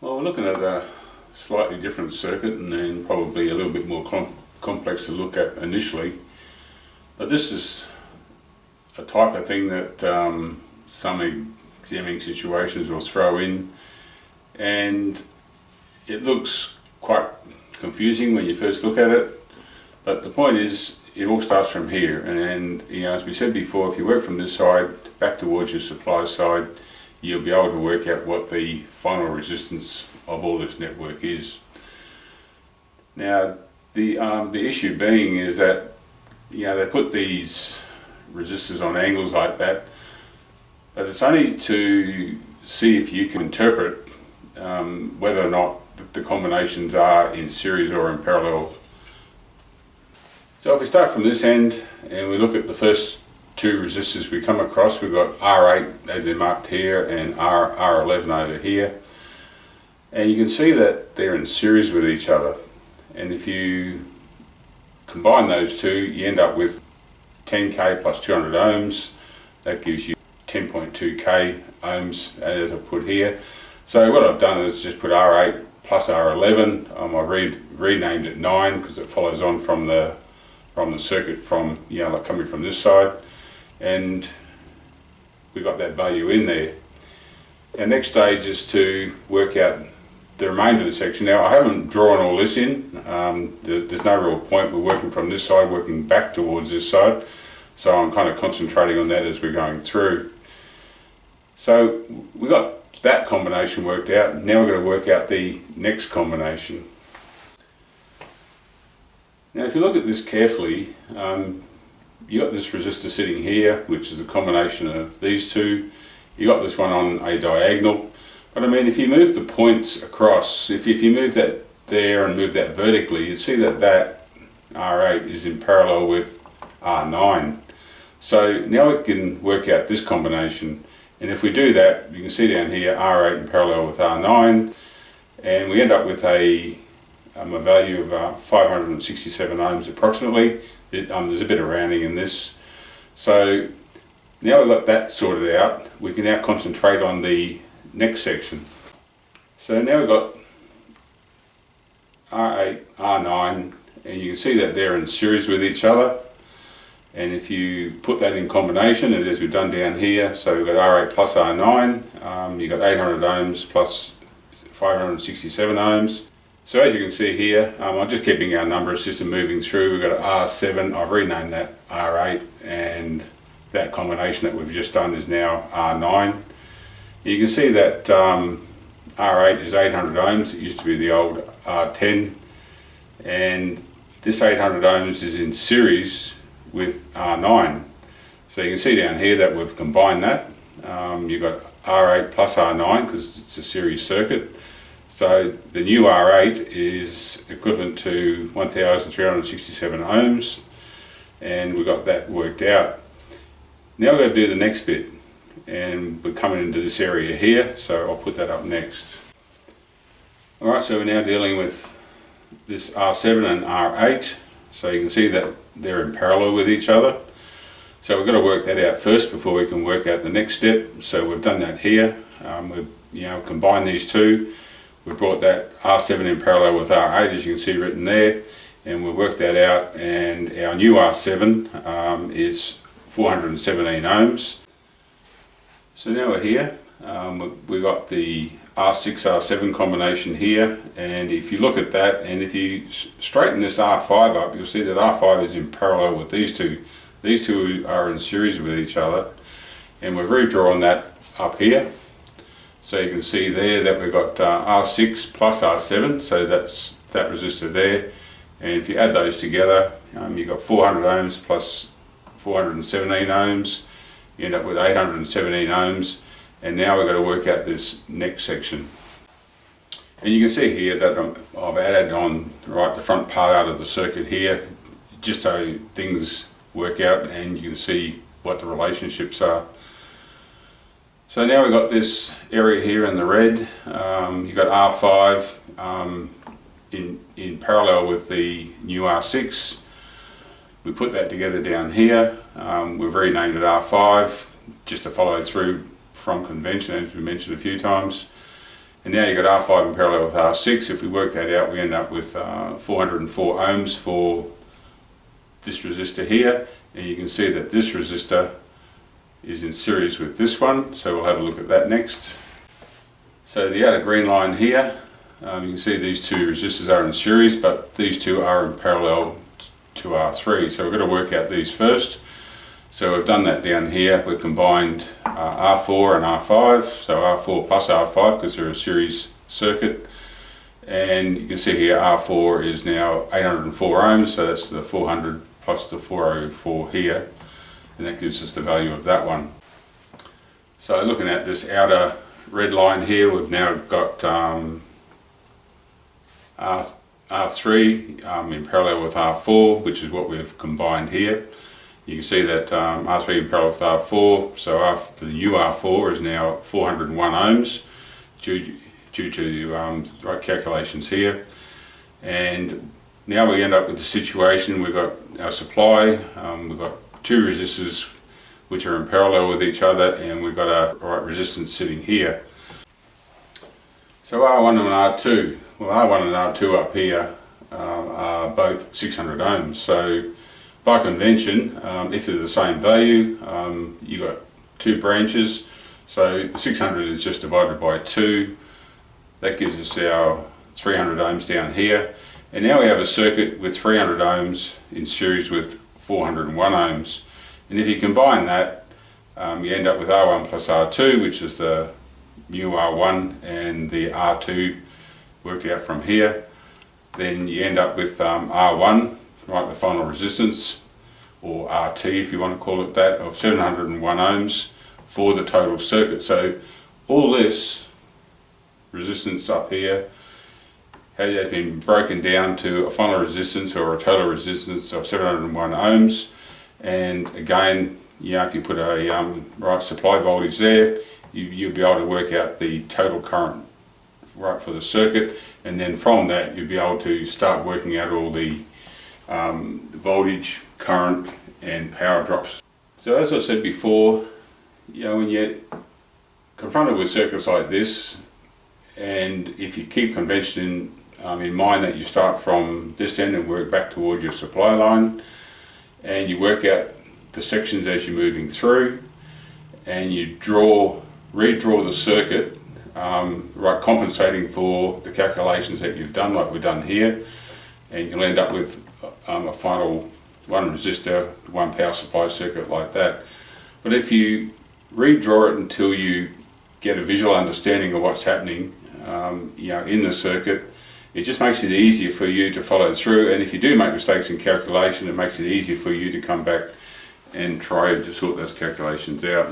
Well, we're looking at a slightly different circuit and then probably a little bit more complex to look at initially. But this is a type of thing that some examining situations will throw in, and it looks quite confusing when you first look at it. But the point is, it all starts from here, and as we said before, if you work from this side back towards your supply side, you'll be able to work out what the final resistance of all this network is. Now, the issue being is that they put these resistors on angles like that, but it's only to see if you can interpret whether or not the combinations are in series or in parallel. So if we start from this end and we look at the first two resistors we come across, we've got R8 as they're marked here and R11 over here, and you can see that they're in series with each other, and if you combine those two you end up with 10k plus 200 ohms. That gives you 10.2k ohms as I put here. So what I've done is just put R8 plus R11. I renamed it 9 because it follows on from the circuit from like coming from this side, and we got that value in there. Our next stage is to work out the remainder of the section. Now I haven't drawn all this in, there's no real point. We're working from this side, working back towards this side, so I'm kind of concentrating on that as we're going through. So we got that combination worked out. Now we're going to work out the next combination. Now if you look at this carefully, you got this resistor sitting here, which is a combination of these two. You got this one on a diagonal, but I mean, if you move the points across, if you move that there and move that vertically, you'd see that that R8 is in parallel with R9. So now we can work out this combination, and if we do that, you can see down here R8 in parallel with R9, and we end up with a value of 567 ohms approximately. There's a bit of rounding in this. So now we've got that sorted out, we can now concentrate on the next section. So now we've got R8, R9, and you can see that they're in series with each other. And if you put that in combination, and as we've done down here, so we've got R8 plus R9, you've got 800 ohms plus 567 ohms. So as you can see here, I'm just keeping our number system moving through. We've got R7, I've renamed that R8, and that combination that we've just done is now R9. You can see that R8 is 800 ohms, it used to be the old R10, and this 800 ohms is in series with R9. So you can see down here that we've combined that. You've got R8 plus R9 because it's a series circuit. So the new R8 is equivalent to 1367 ohms, and we got that worked out. Now we're going to do the next bit, and we're coming into this area here, so I'll put that up next. Alright, so we're now dealing with this R7 and R8, so you can see that they're in parallel with each other. So we've got to work that out first before we can work out the next step. So we've done that here. We've combined these two. We brought that R7 in parallel with R8, as you can see written there, and we worked that out, and our new R7 is 417 ohms. So now we're here, we've got the R6, R7 combination here, and if you look at that, and if you straighten this R5 up, you'll see that R5 is in parallel with these two. These two are in series with each other, and we've redrawn that up here. So you can see there that we've got R6 plus R7, so that's that resistor there, and if you add those together, you've got 400 ohms plus 417 ohms, you end up with 817 ohms, and now we've got to work out this next section. And you can see here that I've added on the front part out of the circuit here, just so things work out and you can see what the relationships are. So now we've got this area here in the red. You've got R5 in parallel with the new R6. We put that together down here. We've renamed it R5 just to follow through from convention, as we mentioned a few times. And now you've got R5 in parallel with R6. If we work that out, we end up with 404 ohms for this resistor here. And you can see that this resistor is in series with this one. So we'll have a look at that next. So the outer green line here, you can see these two resistors are in series, but these two are in parallel to R3. So we've got to work out these first. So we've done that down here. We've combined R4 and R5, so R4 plus R5 because they're a series circuit. And you can see here R4 is now 804 ohms, so that's the 400 plus the 404 here, and that gives us the value of that one. So looking at this outer red line here, we've now got R3 in parallel with R4, which is what we've combined here. You can see that R3 in parallel with R4, so the new R4 is now 401 ohms due to the right calculations here. And now we end up with the situation, we've got our supply, we've got two resistors which are in parallel with each other, and we've got our right resistance sitting here. So R1 and R2, well R1 and R2 up here are both 600 ohms. So by convention, if they're the same value, you've got two branches, so the 600 is just divided by 2. That gives us our 300 ohms down here. And now we have a circuit with 300 ohms in series with 401 ohms. And if you combine that, you end up with R1 plus R2, which is the new R1 and the R2 worked out from here. Then you end up with R1, right, the final resistance, or RT if you want to call it that, of 701 ohms for the total circuit. So all this resistance up here has been broken down to a final resistance or a total resistance of 701 ohms. And again, you know, if you put a right supply voltage there, you'll be able to work out the total current right for the circuit, and then from that you'll be able to start working out all the voltage, current and power drops. So as I said before, you know, when you're confronted with circuits like this, and if you keep convention in mind that you start from this end and work back towards your supply line, and you work out the sections as you're moving through, and you redraw the circuit, right, compensating for the calculations that you've done like we've done here, and you'll end up with a final one resistor, one power supply circuit like that. But if you redraw it until you get a visual understanding of what's happening you know, in the circuit, it just makes it easier for you to follow through. And if you do make mistakes in calculation, it makes it easier for you to come back and try to sort those calculations out.